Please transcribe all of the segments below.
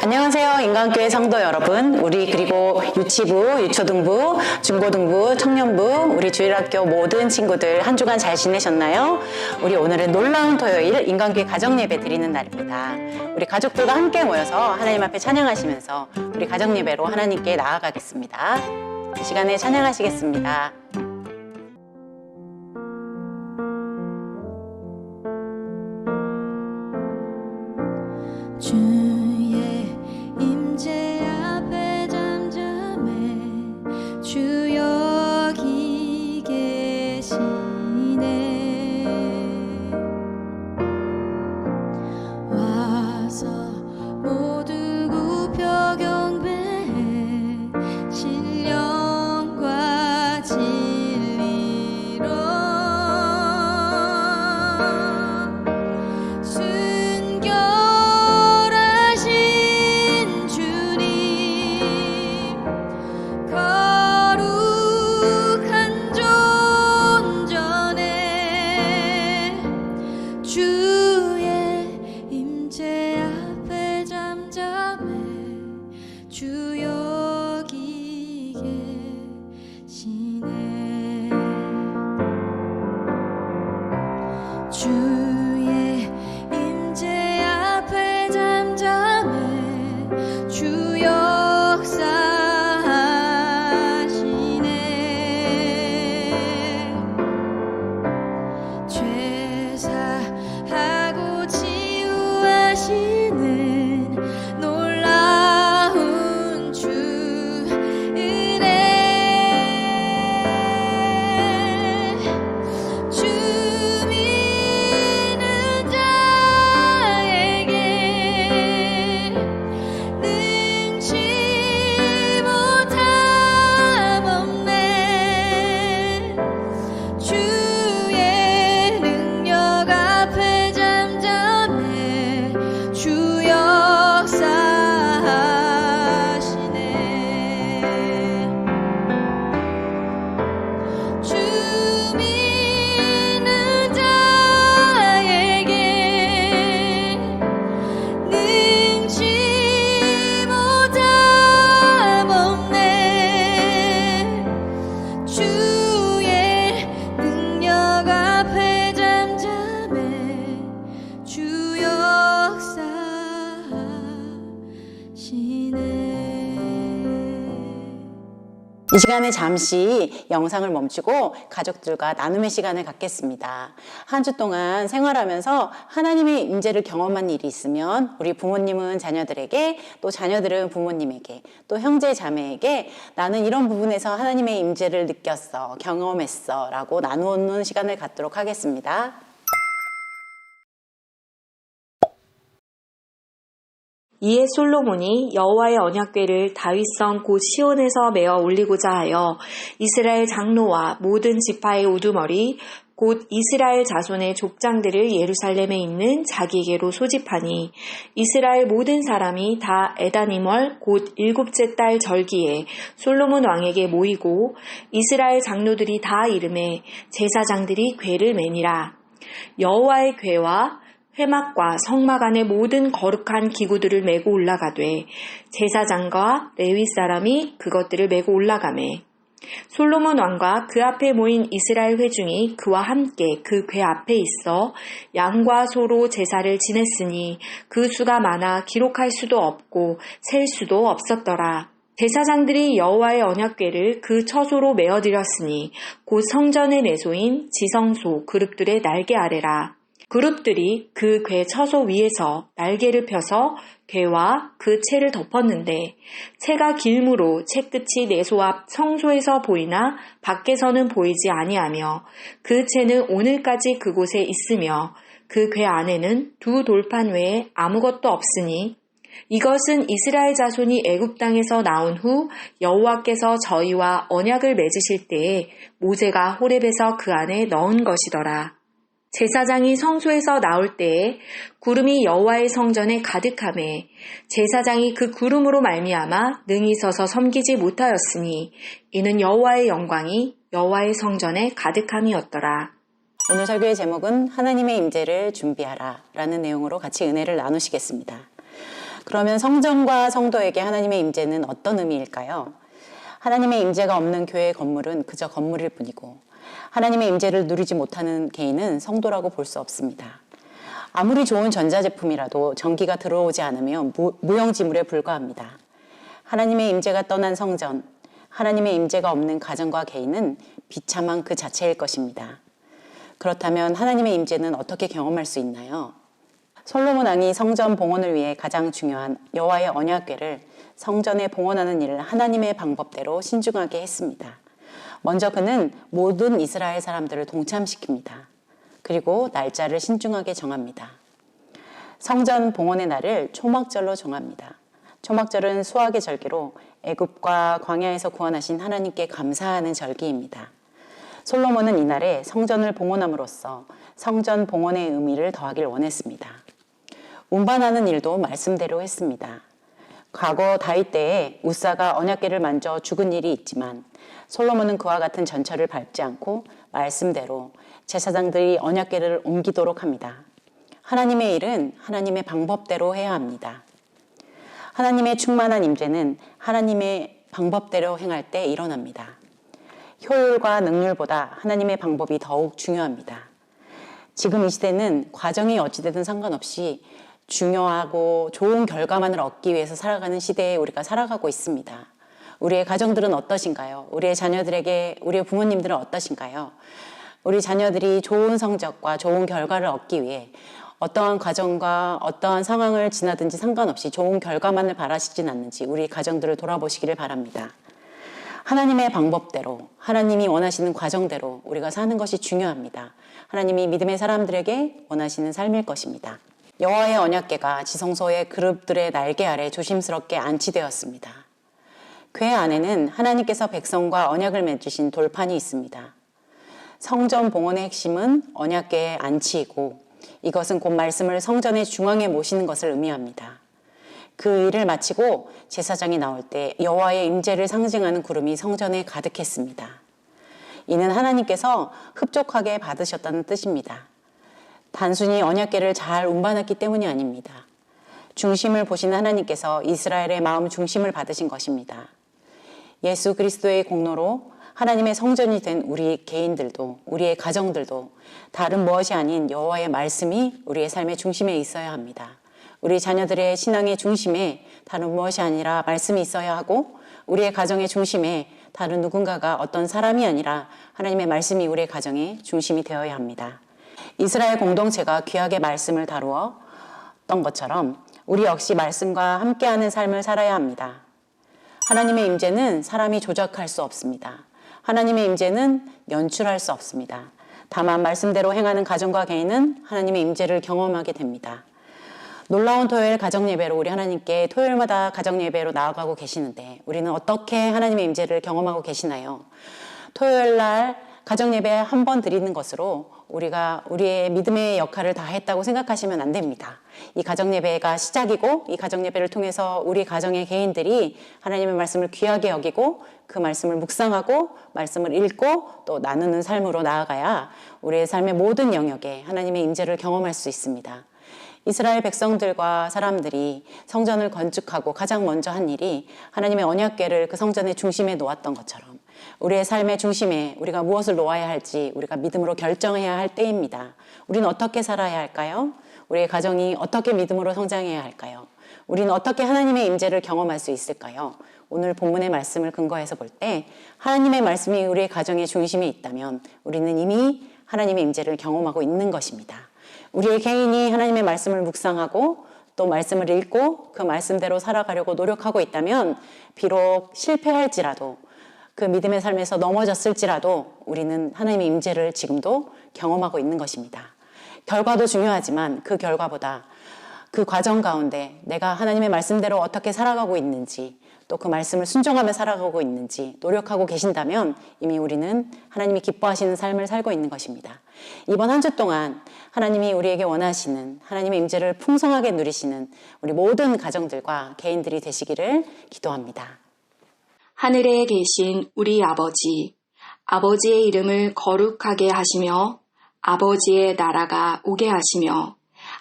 안녕하세요. 인간교회 성도 여러분. 우리 그리고 유치부, 유초등부, 중고등부, 청년부, 우리 주일학교 모든 친구들 한 주간 잘 지내셨나요? 우리 오늘은 놀라운 토요일 인간교회 가정예배 드리는 날입니다. 우리 가족들과 함께 모여서 하나님 앞에 찬양하시면서 우리 가정예배로 하나님께 나아가겠습니다. 이 시간에 찬양하시겠습니다. 주의 임재 앞에 잠잠해 주 여기 계시네. 와서 모두 굽혀 경배해 신령과 진리로 주의 임재 앞에 잠잠해 주 역사하시네. 죄사하고 치유하시는 놀라운 주 은혜. 이 시간에 잠시 영상을 멈추고 가족들과 나눔의 시간을 갖겠습니다. 한 주 동안 생활하면서 하나님의 임재를 경험한 일이 있으면 우리 부모님은 자녀들에게, 또 자녀들은 부모님에게, 또 형제 자매에게 나는 이런 부분에서 하나님의 임재를 느꼈어, 경험했어 라고 나누는 시간을 갖도록 하겠습니다. 이에 솔로몬이 여호와의 언약궤를 다윗성 곧 시온에서 메어 올리고자 하여 이스라엘 장로와 모든 지파의 우두머리 곧 이스라엘 자손의 족장들을 예루살렘에 있는 자기에게로 소집하니 이스라엘 모든 사람이 다 에다니멀 곧 7째 달 절기에 솔로몬 왕에게 모이고 이스라엘 장로들이 다 이름에 제사장들이 궤를 매니라. 여호와의 궤와 회막과 성막 안의 모든 거룩한 기구들을 메고 올라가되 제사장과 레위 사람이 그것들을 메고 올라가매 솔로몬 왕과 그 앞에 모인 이스라엘 회중이 그와 함께 그 궤 앞에 있어 양과 소로 제사를 지냈으니 그 수가 많아 기록할 수도 없고 셀 수도 없었더라. 제사장들이 여호와의 언약궤를 그 처소로 메어드렸으니 곧 성전의 내소인 지성소 그룹들의 날개 아래라. 그룹들이 그 궤 처소 위에서 날개를 펴서 궤와 그 채를 덮었는데 채가 길므로 채 끝이 내소 앞 성소에서 보이나 밖에서는 보이지 아니하며 그 채는 오늘까지 그곳에 있으며 그 궤 안에는 두 돌판 외에 아무것도 없으니 이것은 이스라엘 자손이 애굽 땅에서 나온 후 여호와께서 저희와 언약을 맺으실 때에 모세가 호렙에서 그 안에 넣은 것이더라. 제사장이 성소에서 나올 때에 구름이 여호와의 성전에 가득하매 제사장이 그 구름으로 말미암아 능히 서서 섬기지 못하였으니 이는 여호와의 영광이 여호와의 성전에 가득함이었더라. 오늘 설교의 제목은 하나님의 임재를 준비하라 라는 내용으로 같이 은혜를 나누시겠습니다. 그러면 성전과 성도에게 하나님의 임재는 어떤 의미일까요? 하나님의 임재가 없는 교회의 건물은 그저 건물일 뿐이고 하나님의 임재를 누리지 못하는 개인은 성도라고 볼 수 없습니다. 아무리 좋은 전자제품이라도 전기가 들어오지 않으면 무용지물에 불과합니다. 하나님의 임재가 떠난 성전, 하나님의 임재가 없는 가정과 개인은 비참한 그 자체일 것입니다. 그렇다면 하나님의 임재는 어떻게 경험할 수 있나요? 솔로몬 왕이 성전 봉헌을 위해 가장 중요한 여호와의 언약궤를 성전에 봉헌하는 일을 하나님의 방법대로 신중하게 했습니다. 먼저 그는 모든 이스라엘 사람들을 동참시킵니다. 그리고 날짜를 신중하게 정합니다. 성전 봉헌의 날을 초막절로 정합니다. 초막절은 수확의 절기로 애굽과 광야에서 구원하신 하나님께 감사하는 절기입니다. 솔로몬은 이날에 성전을 봉헌함으로써 성전 봉헌의 의미를 더하길 원했습니다. 운반하는 일도 말씀대로 했습니다. 과거 다윗 때에 우사가 언약궤를 만져 죽은 일이 있지만 솔로몬은 그와 같은 전철을 밟지 않고 말씀대로 제사장들이 언약궤를 옮기도록 합니다. 하나님의 일은 하나님의 방법대로 해야 합니다. 하나님의 충만한 임재는 하나님의 방법대로 행할 때 일어납니다. 효율과 능률보다 하나님의 방법이 더욱 중요합니다. 지금 이 시대는 과정이 어찌되든 상관없이 중요하고 좋은 결과만을 얻기 위해서 살아가는 시대에 우리가 살아가고 있습니다. 우리의 가정들은 어떠신가요? 우리의 자녀들에게 우리의 부모님들은 어떠신가요? 우리 자녀들이 좋은 성적과 좋은 결과를 얻기 위해 어떠한 과정과 어떠한 상황을 지나든지 상관없이 좋은 결과만을 바라시진 않는지 우리 가정들을 돌아보시기를 바랍니다. 하나님의 방법대로, 하나님이 원하시는 과정대로 우리가 사는 것이 중요합니다. 하나님이 믿음의 사람들에게 원하시는 삶일 것입니다. 여호와의 언약궤가 지성소의 그룹들의 날개 아래 조심스럽게 안치되었습니다. 궤 안에는 하나님께서 백성과 언약을 맺으신 돌판이 있습니다. 성전 봉헌의 핵심은 언약궤의 안치이고 이것은 곧 말씀을 성전의 중앙에 모시는 것을 의미합니다. 그 일을 마치고 제사장이 나올 때 여호와의 임재를 상징하는 구름이 성전에 가득했습니다. 이는 하나님께서 흡족하게 받으셨다는 뜻입니다. 단순히 언약궤를 잘 운반했기 때문이 아닙니다. 중심을 보시는 하나님께서 이스라엘의 마음 중심을 받으신 것입니다. 예수 그리스도의 공로로 하나님의 성전이 된 우리 개인들도 우리의 가정들도 다른 무엇이 아닌 여호와의 말씀이 우리의 삶의 중심에 있어야 합니다. 우리 자녀들의 신앙의 중심에 다른 무엇이 아니라 말씀이 있어야 하고 우리의 가정의 중심에 다른 누군가가 어떤 사람이 아니라 하나님의 말씀이 우리의 가정의 중심이 되어야 합니다. 이스라엘 공동체가 귀하게 말씀을 다루었던 것처럼 우리 역시 말씀과 함께하는 삶을 살아야 합니다. 하나님의 임재는 사람이 조작할 수 없습니다. 하나님의 임재는 연출할 수 없습니다. 다만 말씀대로 행하는 가정과 개인은 하나님의 임재를 경험하게 됩니다. 놀라운 토요일 가정예배로 우리 하나님께 토요일마다 가정예배로 나아가고 계시는데 우리는 어떻게 하나님의 임재를 경험하고 계시나요? 토요일 날 가정예배 한 번 드리는 것으로 우리가 우리의 믿음의 역할을 다 했다고 생각하시면 안 됩니다. 이 가정예배가 시작이고 이 가정예배를 통해서 우리 가정의 개인들이 하나님의 말씀을 귀하게 여기고 그 말씀을 묵상하고 말씀을 읽고 또 나누는 삶으로 나아가야 우리의 삶의 모든 영역에 하나님의 임재를 경험할 수 있습니다. 이스라엘 백성들과 사람들이 성전을 건축하고 가장 먼저 한 일이 하나님의 언약궤를 그 성전의 중심에 놓았던 것처럼 우리의 삶의 중심에 우리가 무엇을 놓아야 할지 우리가 믿음으로 결정해야 할 때입니다. 우리는 어떻게 살아야 할까요? 우리의 가정이 어떻게 믿음으로 성장해야 할까요? 우리는 어떻게 하나님의 임재를 경험할 수 있을까요? 오늘 본문의 말씀을 근거해서 볼 때 하나님의 말씀이 우리의 가정의 중심에 있다면 우리는 이미 하나님의 임재를 경험하고 있는 것입니다. 우리의 개인이 하나님의 말씀을 묵상하고 또 말씀을 읽고 그 말씀대로 살아가려고 노력하고 있다면 비록 실패할지라도 그 믿음의 삶에서 넘어졌을지라도 우리는 하나님의 임재를 지금도 경험하고 있는 것입니다. 결과도 중요하지만 그 결과보다 그 과정 가운데 내가 하나님의 말씀대로 어떻게 살아가고 있는지 또 그 말씀을 순종하며 살아가고 있는지 노력하고 계신다면 이미 우리는 하나님이 기뻐하시는 삶을 살고 있는 것입니다. 이번 한 주 동안 하나님이 우리에게 원하시는 하나님의 임재를 풍성하게 누리시는 우리 모든 가정들과 개인들이 되시기를 기도합니다. 하늘에 계신 우리 아버지, 아버지의 이름을 거룩하게 하시며 아버지의 나라가 오게 하시며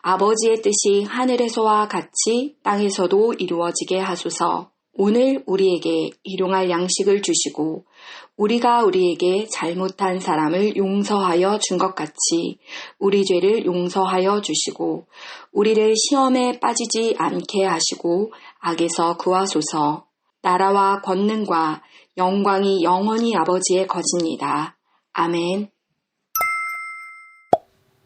아버지의 뜻이 하늘에서와 같이 땅에서도 이루어지게 하소서. 오늘 우리에게 일용할 양식을 주시고 우리가 우리에게 잘못한 사람을 용서하여 준 것 같이 우리 죄를 용서하여 주시고 우리를 시험에 빠지지 않게 하시고 악에서 구하소서. 나라와 권능과 영광이 영원히 아버지의 것입니다. 아멘.